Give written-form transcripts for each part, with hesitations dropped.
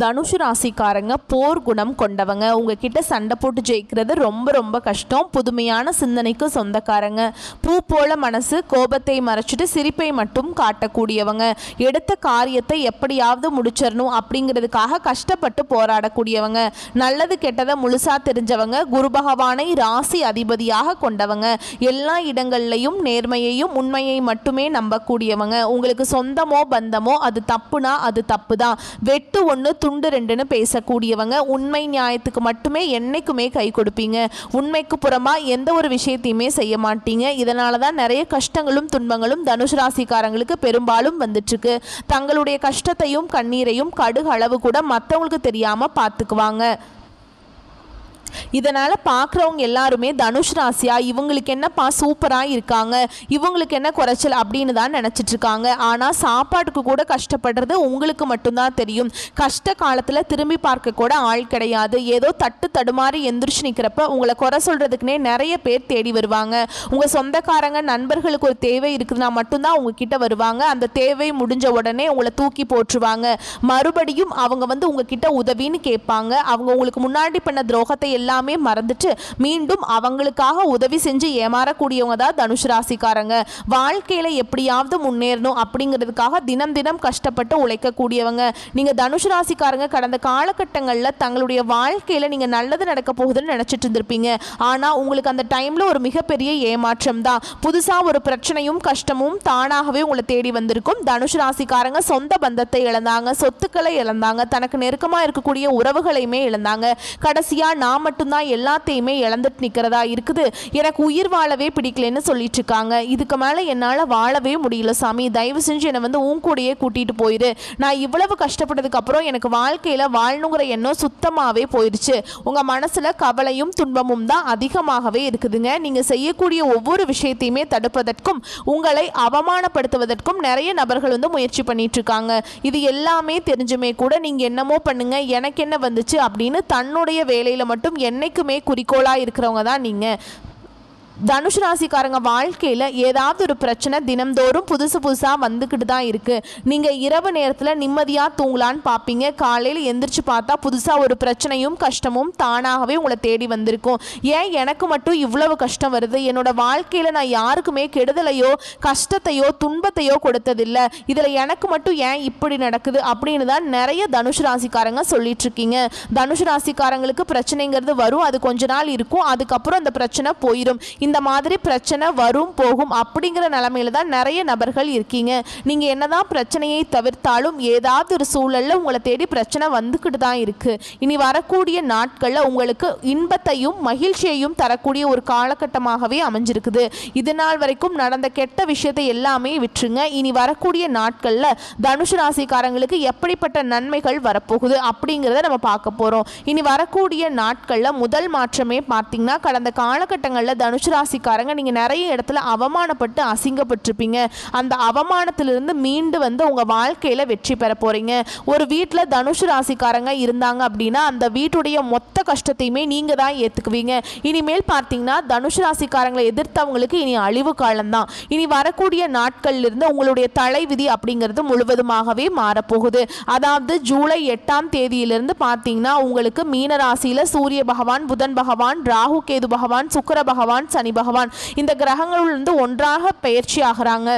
தனுஷு ராசிக்காரங்க போர் குணம் கொண்டவங்க. உங்ககிட்ட சண்டை போட்டு ஜெயிக்கிறது ரொம்ப ரொம்ப கஷ்டம். புதுமையான சிந்தனைக்கு சொந்தக்காரங்க. பூ போல மனசு, கோபத்தை மறைச்சிட்டு சிரிப்பை மட்டும் காட்டக்கூடியவங்க. எடுத்த காரியத்தை எப்படியாவது முடிச்சிடணும் அப்படிங்கிறதுக்காக கஷ்டப்பட்டு போராடக்கூடியவங்க. நல்லது கெட்டதை முழுசா தெரிஞ்சவங்க. குரு பகவானை ராசி அதிபதியாக கொண்டவங்க. எல்லா இடங்கள்லையும் நேர்மையையும் உண்மையை மட்டுமே நம்பக்கூடியவங்க. உங்களுக்கு சொந்தமோ பந்தமோ அது தப்புனா அது தப்பு தான். வெட்டு ஒன்று துண்டு ரெண்டுன்னு பேசக்கூடியவங்க. உண்மை நியாயத்துக்கு மட்டுமே என்னைக்குமே கை கொடுப்பீங்க. உண்மைக்கு புறமா எந்த ஒரு விஷயத்தையுமே செய்ய மாட்டீங்க. இதனால தான் நிறைய கஷ்டங்களும் துன்பங்களும் தனுஷ் ராசிக்காரங்களுக்கு பெரும்பாலும் வந்துட்டுருக்கு. தங்களுடைய கஷ்டத்தையும் கண்ணீரையும் கடுகு அளவு கூட மற்றவங்களுக்கு தெரியாமல் பார்த்துக்குவாங்க. இதனால் பார்க்குறவங்க எல்லாருமே தனுஷ் ராசியா இவங்களுக்கு என்னப்பா சூப்பராக இருக்காங்க, இவங்களுக்கு என்ன குறைச்சல் அப்படின்னு தான் நினச்சிட்ருக்காங்க. ஆனால் சாப்பாட்டுக்கு கூட கஷ்டப்படுறது உங்களுக்கு மட்டும்தான் தெரியும். கஷ்ட காலத்தில் திரும்பி பார்க்க கூட ஆள் கிடையாது. ஏதோ தட்டு தடுமாறி எந்திரிச்சு நிற்கிறப்ப உங்களை குறை சொல்கிறதுக்குனே நிறைய பேர் தேடி வருவாங்க. உங்கள் சொந்தக்காரங்க நண்பர்களுக்கு ஒரு தேவை இருக்குதுன்னா மட்டும்தான் உங்ககிட்ட வருவாங்க. அந்த தேவை முடிஞ்ச உடனே உங்களை தூக்கி போட்டுருவாங்க. மறுபடியும் அவங்க உங்ககிட்ட உதவின்னு கேட்பாங்க. அவங்க உங்களுக்கு முன்னாடி பண்ண துரோகத்தை எல்லாமே மறந்துட்டு மீண்டும் அவங்களுக்காக உதவி செஞ்சு ஏமாறக்கூடியவங்க தான் தனுஷ் ராசிக்காரங்க. வாழ்க்கையில எப்படியாவது முன்னேறணும் அப்படிங்கிறதுக்காக தினம் தினம் கஷ்டப்பட்டு உழைக்கக்கூடியவங்க. நீங்க தனுஷ் ராசிக்காரங்க கடந்த காலகட்டங்களில் தங்களுடைய வாழ்க்கையில நீங்க நல்லது நடக்க போகுதுன்னு நினைச்சிட்டு இருந்திருப்பீங்க. ஆனா உங்களுக்கு அந்த டைம்ல ஒரு மிகப்பெரிய ஏமாற்றம் தான். புதுசா ஒரு பிரச்சனையும் கஷ்டமும் தானாகவே உங்களை தேடி வந்திருக்கும். தனுஷ் ராசிக்காரங்க சொந்த பந்தத்தை இழந்தாங்க, சொத்துக்களை இழந்தாங்க, தனக்கு நெருக்கமா இருக்கக்கூடிய உறவுகளையுமே இழந்தாங்க. கடைசியா நான் மட்டும்தான் எல்லாத்தையுமே இழந்துட்டு நிற்கிறதா இருக்குது, எனக்கு உயிர் வாழவே பிடிக்கலன்னு சொல்லிட்டு இருக்காங்க. இதுக்கு மேலே என்னால் வாழவே முடியல சாமி, தயவு செஞ்சு என்னை உன் கூடயே கூட்டிகிட்டு போயிரு. நான் இவ்வளவு கஷ்டப்பட்டதுக்கு அப்புறம் எனக்கு வாழ்க்கையில் வாழணுங்கிற எண்ணம் சுத்தமாகவே போயிடுச்சு. உங்கள் மனசில் கவலையும் துன்பமும் தான் அதிகமாகவே இருக்குதுங்க. நீங்கள் செய்யக்கூடிய ஒவ்வொரு விஷயத்தையுமே தடுப்பதற்கும் உங்களை அவமானப்படுத்துவதற்கும் நிறைய நபர்கள் முயற்சி பண்ணிட்டு இருக்காங்க. இது எல்லாமே தெரிஞ்சுமே கூட நீங்கள் என்னமோ பண்ணுங்க, எனக்கு என்ன வந்துச்சு அப்படின்னு தன்னுடைய வேலையில் மட்டும் என்னைக்குமே குறிக்கோளாக இருக்கிறவங்க தான் நீங்கள். தனுஷ் ராசிக்காரங்க வாழ்க்கையில் ஏதாவது ஒரு பிரச்சனை தினம்தோறும் புதுசாக வந்துக்கிட்டு தான் இருக்குது. நீங்கள் இரவு நேரத்தில் நிம்மதியாக தூங்கலான்னு பார்ப்பீங்க. காலையில் எந்திரிச்சு பார்த்தா புதுசாக ஒரு பிரச்சனையும் கஷ்டமும் தானாகவே உங்களை தேடி வந்திருக்கும். ஏன் எனக்கு மட்டும் இவ்வளவு கஷ்டம் வருது, என்னோட வாழ்க்கையில் நான் யாருக்குமே கெடுதலையோ கஷ்டத்தையோ துன்பத்தையோ கொடுத்ததில்லை, இதில் எனக்கு மட்டும் ஏன் இப்படி நடக்குது அப்படின்னு தான் நிறைய தனுஷ் ராசிக்காரங்க சொல்லிட்டு இருக்கீங்க. தனுஷ் ராசிக்காரங்களுக்கு பிரச்சனைங்கிறது வரும், அது கொஞ்ச நாள் இருக்கும், அதுக்கப்புறம் அந்த பிரச்சனை போயிடும். இந்த மாதிரி பிரச்சனை வரும் போகும் அப்படிங்கிற நிலைமையில தான் நிறைய நபர்கள் இருக்கீங்க. நீங்க என்னதான் பிரச்சனையை தவிர்த்தாலும் ஏதாவது ஒரு சூழல்ல உங்களை தேடி பிரச்சனை வந்துக்கிட்டு தான் இருக்கு. இனி வரக்கூடிய நாட்கள்ல உங்களுக்கு இன்பத்தையும் மகிழ்ச்சியையும் தரக்கூடிய ஒரு காலகட்டமாகவே அமைஞ்சிருக்குது. இது நாள் வரைக்கும் நடந்த கெட்ட விஷயத்தை எல்லாமே விட்டுருங்க. இனி வரக்கூடிய நாட்கள்ல தனுஷ் ராசிக்காரங்களுக்கு எப்படிப்பட்ட நன்மைகள் வரப்போகுது அப்படிங்கிறத நம்ம பார்க்க போறோம். இனி வரக்கூடிய நாட்கள்ல முதல் மாற்றமே பார்த்தீங்கன்னா, கடந்த காலகட்டங்களில் தனுஷ் ராசிக்காரங்க நீங்க நிறைய இடத்துல அவமானப்பட்டு அசிங்கப்பட்டிருப்பீங்க. அந்த அவமானத்திலிருந்து மீண்டு உங்க வாழ்க்கையில வெற்றி பெற போறீங்க. ஒரு வீட்டுல தனுஷ் ராசிக்காரங்க இருந்தாங்க அப்படின்னா அந்த வீட்டுடைய மொத்த கஷ்டத்தையுமே நீங்க தான் ஏத்துக்குவீங்க. இனிமேல் பார்த்தீங்கன்னா தனுஷ் ராசிக்காரங்களை எதிர்த்தவங்களுக்கு இனி அழிவு காலம்தான். இனி வரக்கூடிய நாட்கள்ல இருந்து உங்களுடைய தலைவிதி அப்படிங்கிறது முழுவதுமாகவே மாறப்போகுது. அதாவது ஜூலை 8ஆம் தேதியிலிருந்து பார்த்தீங்கன்னா உங்களுக்கு மீன ராசியில சூரிய பகவான், புதன் பகவான், ராகு கேது பகவான், சுக்கிர பகவான், சனி பகவான் இந்த கிரகங்களிலிருந்து ஒன்றாக பயிற்சி ஆகிறாங்க.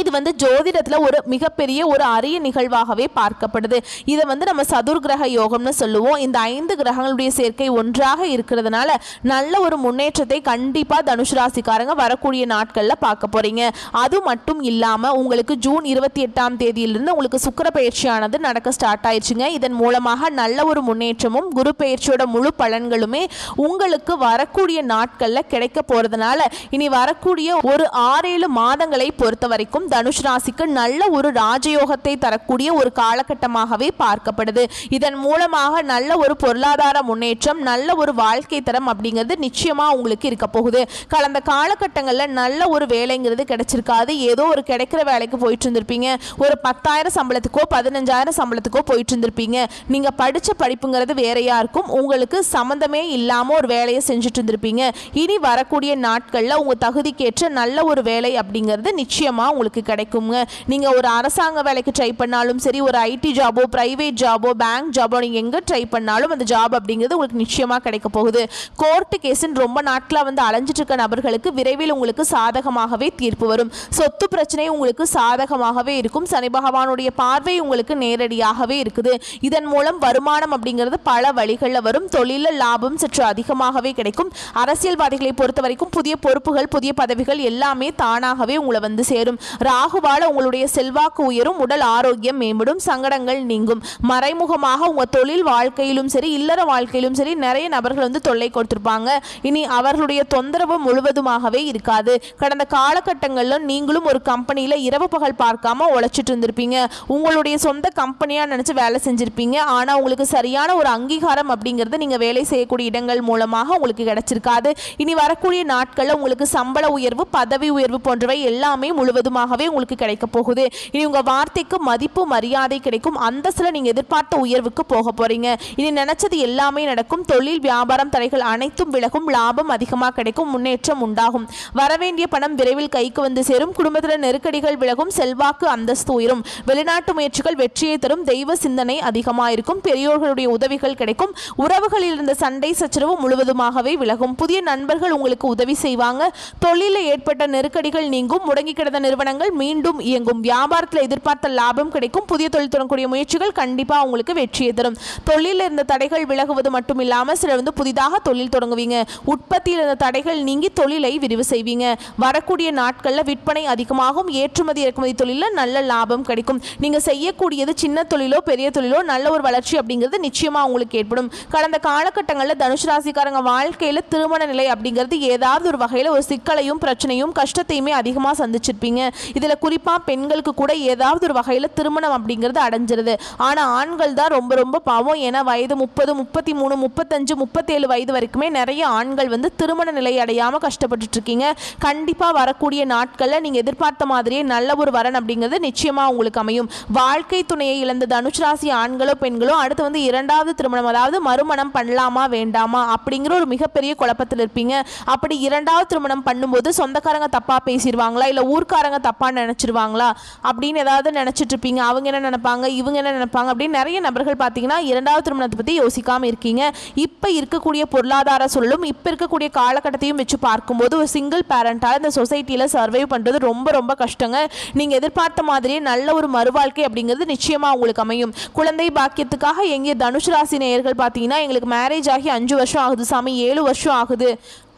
இது ஜோதிடத்தில் ஒரு மிகப்பெரிய ஒரு அரிய நிகழ்வாகவே பார்க்கப்படுது. இதை நம்ம சதுர்கிரக யோகம்னு சொல்லுவோம். இந்த 5 கிரகங்களுடைய சேர்க்கை ஒன்றாக இருக்கிறதுனால நல்ல ஒரு முன்னேற்றத்தை கண்டிப்பாக தனுஷ் ராசிக்காரங்க வரக்கூடிய நாட்களில் பார்க்க போறீங்க. அது மட்டும் இல்லாமல் உங்களுக்கு ஜூன் 28ஆம் தேதியிலிருந்து உங்களுக்கு சுக்கிர பயிற்சியானது நடக்க ஸ்டார்ட் ஆயிடுச்சுங்க. இதன் மூலமாக நல்ல ஒரு முன்னேற்றமும் குரு பயிற்சியோட முழு பலன்களுமே உங்களுக்கு வரக்கூடிய நாட்களில் கிடைக்க போறதுனால இனி வரக்கூடிய ஒரு 6-7 மாதங்களை பொறுத்த வரைக்கும் தனுஷ் ராசிக்கு நல்ல ஒரு ராஜயோகத்தை தரக்கூடிய ஒரு காலகட்டமாகவே பார்க்கப்படுது. இதன் மூலமாக நல்ல ஒரு பொருளாதார முன்னேற்றம், நல்ல ஒரு வாழ்க்கை தரம் அப்படிங்கிறது நிச்சயமா உங்களுக்கு இருக்க போகுது. கடந்த காலகட்டங்களில் நல்ல ஒரு வேலைங்கிறது கிடைச்சிருக்காது. ஏதோ ஒரு கிடைக்கிற வேலைக்கு போயிட்டு இருந்திருப்பீங்க. ஒரு 10,000 சம்பளத்துக்கோ 15,000 சம்பளத்துக்கோ போயிட்டு இருந்திருப்பீங்க. நீங்க படிச்ச படிப்புங்கிறது வேறையா இருக்கும். உங்களுக்கு சம்பந்தமே இல்லாம ஒரு வேலையை செஞ்சுட்டு இருந்திருப்பீங்க. இனி வரக்கூடிய நாட்கள்ல உங்க தகுதிக்கேற்ற நல்ல ஒரு வேலை அப்படிங்கிறது நிச்சயமா உங்களுக்கு உங்களுக்கு கிடைக்குங்க. நீங்கள் ஒரு அரசாங்க வேலைக்கு ட்ரை பண்ணாலும் சரி, ஒரு ஐடி ஜாபோ, பிரைவேட் ஜாபோ, பேங்க் ஜாபோ, நீங்கள் எங்கே ட்ரை பண்ணாலும் அந்த ஜாப் அப்படிங்கிறது உங்களுக்கு நிச்சயமாக கிடைக்க போகுது. கோர்ட்டு கேஸுன்னு ரொம்ப நாட்களாக வந்து அலைஞ்சிட்டு இருக்க நபர்களுக்கு விரைவில் உங்களுக்கு சாதகமாகவே தீர்ப்பு வரும். சொத்து பிரச்சனை உங்களுக்கு சாதகமாகவே இருக்கும். சனி பகவானுடைய பார்வை உங்களுக்கு நேரடியாகவே இருக்குது. இதன் மூலம் வருமானம் அப்படிங்கிறது பல வழிகளில் வரும். தொழிலில் லாபம் சற்று அதிகமாகவே கிடைக்கும். அரசியல்வாதிகளை பொறுத்த வரைக்கும் புதிய பொறுப்புகள், புதிய பதவிகள் எல்லாமே தானாகவே உங்களை வந்து சேரும். ராகுவால உங்களுடைய செல்வாக்கு உயரும். உடல் ஆரோக்கியம் மேம்படும். சங்கடங்கள் நீங்கும். மறைமுகமாக உங்க தொழில் வாழ்க்கையிலும் சரி, இல்லற வாழ்க்கையிலும் சரி நிறைய நபர்கள் வந்து தொல்லை கொடுத்திருப்பாங்க. இனி அவர்களுடைய தொந்தரவு முழுவதுமாகவே இருக்காது. கடந்த காலகட்டங்களில் நீங்களும் ஒரு கம்பெனியில் இரவு பகல் பார்க்காம உழைச்சிட்டு இருந்திருப்பீங்க. உங்களுடைய சொந்த கம்பெனியாக நினச்சி வேலை செஞ்சுருப்பீங்க. ஆனால் உங்களுக்கு சரியான ஒரு அங்கீகாரம் அப்படிங்கிறது நீங்கள் வேலை செய்யக்கூடிய இடங்கள் மூலமாக உங்களுக்கு கிடைச்சிருக்காது. இனி வரக்கூடிய நாட்களில் உங்களுக்கு சம்பள உயர்வு, பதவி உயர்வு போன்றவை எல்லாமே முழுவதுமாகவே உங்களுக்கு கிடைக்க போகுது. இனி உங்கள் வார்த்தைக்கு மதிப்பு, மரியாதை கிடைக்கும். அந்தஸ்தில் நீங்கள் எதிர்பார்த்த உயர்வுக்கு போக போகிறீங்க. இனி நினச்சது எல்லாமே நடக்கும். தொழில் வியாபாரம் தடைகள் அனைத்தும் விலகும். லாபம் அதிகமாக கிடைக்கும். முன்னேற்றம் உண்டாகும். வரவேண்டிய பணம் விரைவில் கைக்கு வந்து சேரும். குடும்பத்தில் நெருக்கடிகள் விலகும். செல்வாக்கு, அந்தஸ்து உயரும். வெளிநாட்டு முயற்சிகள் வெற்றியை தரும். தெய்வ சிந்தனை அதிகமாக இருக்கும். பெரியோர்களுடைய உதவிகள் கிடைக்கும். உறவுகளில் இருந்த சண்டை சச்சரவு முழுவதுமாகவே விலகும். புதிய நண்பர்கள் உங்களுக்கு உதவி செய்வாங்க. தொழிலில் ஏற்பட்ட நெருக்கடிகள் நீங்கும். முடங்கி கிடந்த நிறுவனங்கள் மீண்டும் இயங்கும். வியாபாரத்தில் எதிர்பார்த்த லாபம் கிடைக்கும். புதிய தொழில் தொடங்கக்கூடிய முயற்சிகள் கண்டிப்பாக உங்களுக்கு வெற்றியை தரும். தொழிலில் இருந்த தடைகள் விலகுவது மட்டும் இல்லாமல் சிலர் வந்து புதிதாக தொழில் தொடங்குவீங்க. உற்பத்தியில் இருந்த தடைகள் நீங்கி தொழிலை விரிவு செய்வீங்க. வரக்கூடிய நாட்களில் விற்பனை அதிகமாகும். ஏற்றுமதி இறக்குமதி தொழிலில் நல்ல லாபம் கிடைக்கும். நீங்கள் செய்யக்கூடியது சின்ன தொழிலோ பெரிய தொழிலோ நல்ல ஒரு வளர்ச்சி அப்படிங்கிறது நிச்சயமாக உங்களுக்கு ஏற்படும். கடந்த காலகட்டங்களில் தனுசு ராசிக்காரங்க வாழ்க்கையில் திருமண நிலை அப்படிங்கிறது ஏதாவது ஒரு வகையில் ஒரு சிக்கலையும் பிரச்சனையும் கஷ்டத்தையுமே அதிகமாக சந்திச்சிருப்பீங்க. இதில் குறிப்பாக பெண்களுக்கு கூட ஏதாவது ஒரு வகையில் திருமணம் அப்படிங்கிறது அடைஞ்சிருது. ஆனால் ஆண்கள் தான் ரொம்ப ரொம்ப பாவம். ஏன்னா வயது 30, 33, 35, 37 வயது வரைக்குமே நிறைய ஆண்கள் வந்து திருமண நிலை அடையாமல் கஷ்டப்பட்டுட்டு இருக்கீங்க. கண்டிப்பாக வரக்கூடிய நாட்களில் நீங்கள் எதிர்பார்த்த மாதிரியே நல்ல ஒரு வரன் அப்படிங்கிறது நிச்சயமாக உங்களுக்கு அமையும். வாழ்க்கை துணையை இழந்த தனுசு ராசி ஆண்களோ பெண்களோ அடுத்து வந்து இரண்டாவது திருமணம், அதாவது மறுமணம் பண்ணலாமா வேண்டாமா அப்படிங்கிற ஒரு மிகப்பெரிய குழப்பத்தில் இருப்பீங்க. அப்படி இரண்டாவது திருமணம் பண்ணும்போது சொந்தக்காரங்க தப்பாக பேசிடுவாங்களா, இல்லை ஊர்க்காரங்க தப்பாக நினச்சிருவாங்களா அப்படின்னு ஏதாவது நினச்சிட்டு இருப்பீங்க. அவங்க என்ன நினைப்பாங்க, இவங்க என்ன நினைப்பாங்க அப்படின்னு நிறைய நபர்கள் பார்த்தீங்கன்னா இரண்டாவது திருமணத்தை பற்றி யோசிக்காமல் இருக்கீங்க. இப்போ இருக்கக்கூடிய பொருளாதார சூழலும் இப்போ இருக்கக்கூடிய காலகட்டத்தையும் வச்சு பார்க்கும்போது ஒரு சிங்கிள் பேரண்டால் இந்த சொசைட்டியில் சர்வை பண்ணுறது ரொம்ப ரொம்ப கஷ்டங்க. நீங்கள் எதிர்பார்த்த மாதிரியே நல்ல ஒரு மறுவாழ்க்கை அப்படிங்கிறது நிச்சயமாக உங்களுக்கு அமையும். குழந்தை பாக்கியத்துக்காக எங்கே தனுசு ராசி நேயர்கள் பார்த்தீங்கன்னா எங்களுக்கு மேரேஜ் ஆகி 5 வருஷம் ஆகுது சாமி, 7 வருஷம் ஆகுது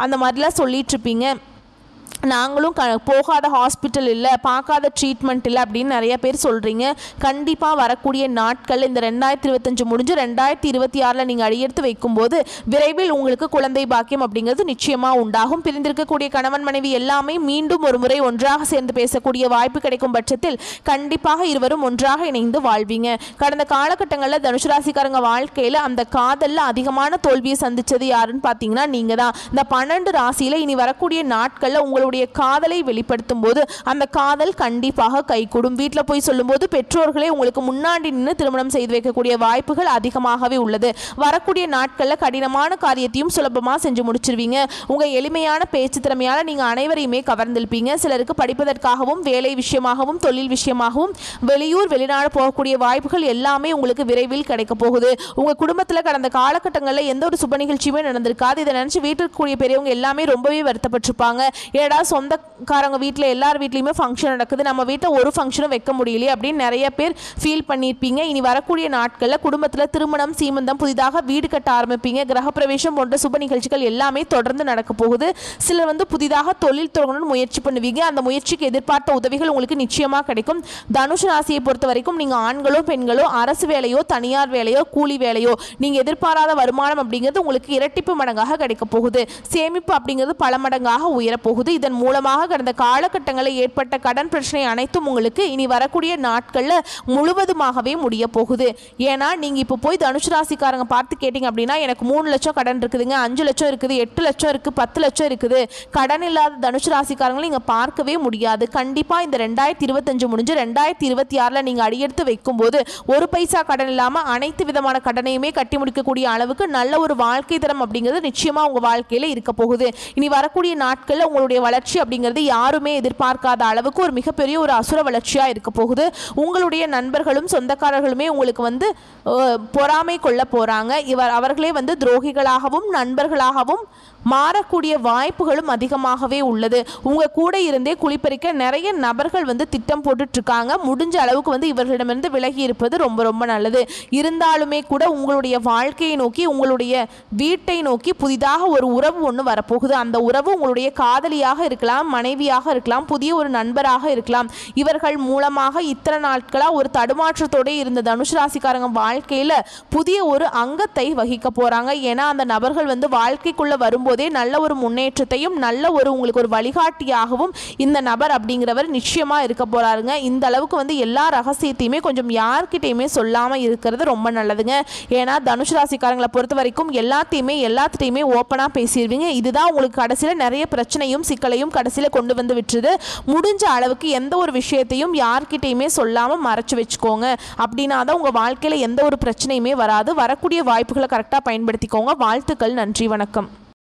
அந்த மாதிரிலாம் சொல்லிட்டு இருப்பீங்க. நாங்களும் போகாத ஹாஸ்பிட்டல் இல்லை, பார்க்காத ட்ரீட்மெண்ட் இல்லை அப்படின்னு நிறைய பேர் சொல்கிறீங்க. கண்டிப்பாக வரக்கூடிய நாட்களில் இந்த 2025 முடிஞ்சு 2026 நீங்கள் அடியெடுத்து வைக்கும்போது விரைவில் உங்களுக்கு குழந்தை பாக்கியம் அப்படிங்கிறது நிச்சயமாக உண்டாகும். பிரிந்திருக்கக்கூடிய கணவன் மனைவி எல்லாமே மீண்டும் ஒரு முறை ஒன்றாக சேர்ந்து பேசக்கூடிய வாய்ப்பு கிடைக்கும் பட்சத்தில் கண்டிப்பாக இருவரும் ஒன்றாக இணைந்து வாழ்வீங்க. கடந்த காலகட்டங்களில் தனுசு ராசிக்காரங்க வாழ்க்கையில் அந்த காதலில் அதிகமான தோல்வியை சந்தித்தது யாருன்னு பார்த்தீங்கன்னா நீங்கள் தான். இந்த 12 ராசியில் இனி வரக்கூடிய நாட்களில் உங்களுடைய காதலை வெளிப்படுத்தும் போது அந்த காதல் கண்டிப்பாக கைகூடும். வீட்டில் போய் சொல்லும்போது பெற்றோர்களே உங்களுக்கு முன்னாடி நின்று திருமணம் செய்து வைக்கக்கூடிய வாய்ப்புகள் அதிகமாகவே உள்ளது. வரக்கூடிய நாட்களில் கடினமான காரியத்தையும் சுலபமாக செஞ்சு முடிச்சிருவீங்க. உங்கள் எளிமையான பேச்சு திறமையால் நீங்கள் அனைவரையுமே கவர்ந்திருப்பீங்க. சிலருக்கு படிப்பதற்காகவும் வேலை விஷயமாகவும் தொழில் விஷயமாகவும் வெளியூர் வெளிநாடு போகக்கூடிய வாய்ப்புகள் எல்லாமே உங்களுக்கு விரைவில் கிடைக்க போகுது. உங்கள் குடும்பத்தில் கடந்த காலகட்டங்களில் எந்த ஒரு சுப நிகழ்ச்சியுமே நடந்திருக்காது. இதை நினச்சி வீட்டில் கூடிய பெரியவங்க எல்லாமே ரொம்பவே வருத்தப்பட்டிருப்பாங்க. ஏடா சொந்தக்காரங்க வீட்டில் எல்லார் வீட்லையுமே ஃபங்க்ஷன் நடக்குது, நம்ம வீட்டில் ஒரு ஃபங்க்ஷனும் வைக்க முடியலையே அப்படின்னு நிறைய பேர் ஃபீல் பண்ணியிருப்பீங்க. இனி வரக்கூடிய நாட்களில் குடும்பத்தில் திருமணம், சீமந்தம், புதிதாக வீடு கட்ட ஆரம்பிப்பீங்க. கிரகப்பிரவேசம் போன்ற சுப நிகழ்ச்சிகள் எல்லாமே தொடர்ந்து நடக்க போகுது. சிலர் வந்து புதிதாக தொழில் தொடங்கணும்னு முயற்சி பண்ணுவீங்க. அந்த முயற்சிக்கு எதிர்பார்த்த உதவிகள் உங்களுக்கு நிச்சயமாக கிடைக்கும். தனுசு ராசியை பொறுத்த வரைக்கும் நீங்கள் ஆண்களோ பெண்களோ அரசு வேலையோ தனியார் வேலையோ கூலி வேலையோ நீங்கள் எதிர்பாராத வருமானம் அப்படிங்கிறது உங்களுக்கு இரட்டிப்பு மடங்காக கிடைக்க போகுது. சேமிப்பு அப்படிங்கிறது பல மடங்காக உயரப்போகுது. இதன் மூலமாக கடந்த காலகட்டங்களில் ஏற்பட்ட கடன் பிரச்சனை அனைத்தும் உங்களுக்கு இனி வரக்கூடிய நாட்களில் முழுவதுமாகவே முடிய போகுது. ஏன்னா நீங்கள் இப்போ போய் தனுசு ராசிக்காரங்க பார்த்து கேட்டிங்க அப்படின்னா எனக்கு 3 லட்சம் கடன் இருக்குதுங்க, 5 லட்சம் இருக்குது, 8 லட்சம் இருக்குது, 10 லட்சம் இருக்குது. கடன் இல்லாத தனுசு ராசிக்காரங்களை நீங்கள் பார்க்கவே முடியாது. கண்டிப்பாக இந்த 2025 முடிஞ்சு 2026 நீங்கள் அடியெடுத்து வைக்கும்போது ஒரு பைசா கடன் இல்லாமல் அனைத்து விதமான கடனையுமே கட்டி முடிக்கக்கூடிய அளவுக்கு நல்ல ஒரு வாழ்க்கை தரம் அப்படிங்கிறது நிச்சயமாக உங்கள் வாழ்க்கையில் இருக்க போகுது. இனி வரக்கூடிய நாட்களில் உங்களுடைய வளர்ச்சி அப்படிங்கிறது யாருமே எதிர்பார்க்காத அளவுக்கு ஒரு மிகப்பெரிய ஒரு அசுர வளர்ச்சியாக இருக்க போகுது. உங்களுடைய நண்பர்களும் சொந்தக்காரர்களுமே உங்களுக்கு வந்து பொறாமை கொள்ள போகிறாங்க. அவர்களே வந்து துரோகிகளாகவும் நண்பர்களாகவும் மாறக்கூடிய வாய்ப்புகளும் அதிகமாகவே உள்ளது. உங்கள் கூட இருந்தே குளிப்பறிக்க நிறைய நபர்கள் வந்து திட்டம் போட்டுட்ருக்காங்க. முடிஞ்ச அளவுக்கு வந்து இவர்களிடமிருந்து விலகி இருப்பது ரொம்ப ரொம்ப நல்லது. இருந்தாலுமே கூட உங்களுடைய வாழ்க்கையை நோக்கி, உங்களுடைய வீட்டை நோக்கி புதிதாக ஒரு உறவு ஒன்று வரப்போகுது. அந்த உறவு உங்களுடைய காதலியாக இருக்கலாம், மனைவியாக இருக்கலாம், புதிய ஒரு நண்பராக இருக்கலாம். இவர்கள் மூலமாக இத்தனை நாட்களாக ஒரு தடுமாற்றத்தோடு இருந்த தனுசு ராசிக்காரங்க வாழ்க்கையில் புதிய ஒரு அங்கத்தை வகிக்க போகிறாங்க. ஏன்னா அந்த நபர்கள் வந்து வாழ்க்கைக்குள்ளே வரும்போதே நல்ல ஒரு முன்னேற்றத்தையும் நல்ல ஒரு உங்களுக்கு ஒரு வழிகாட்டியாகவும் இந்த நபர் அப்படிங்கிறவர் நிச்சயமா இருக்க போறாருங்க. இந்த அளவுக்கு வந்து எல்லா ரகசியத்தையுமே கொஞ்சம் யார்கிட்டையுமே சொல்லாம இருக்கிறது ரொம்ப நல்லதுங்க. ஏன்னா தனுசு ராசிக்காரங்களை பொறுத்த வரைக்கும் எல்லாத்தையுமே ஓப்பனா பேசிடுவீங்க. இதுதான் உங்களுக்கு கடைசியில் நிறைய பிரச்சனையும் சிக்கலையும் கடைசியில் கொண்டு வந்து விட்டுருது. முடிஞ்ச அளவுக்கு எந்த ஒரு விஷயத்தையும் யார்கிட்டையுமே சொல்லாம மறைச்சு வச்சுக்கோங்க. அப்படின்னா தான் உங்க வாழ்க்கையில எந்த ஒரு பிரச்சனையுமே வராது. வரக்கூடிய வாய்ப்புகளை கரெக்டாக பயன்படுத்திக்கோங்க. வாழ்த்துக்கள். நன்றி. வணக்கம்.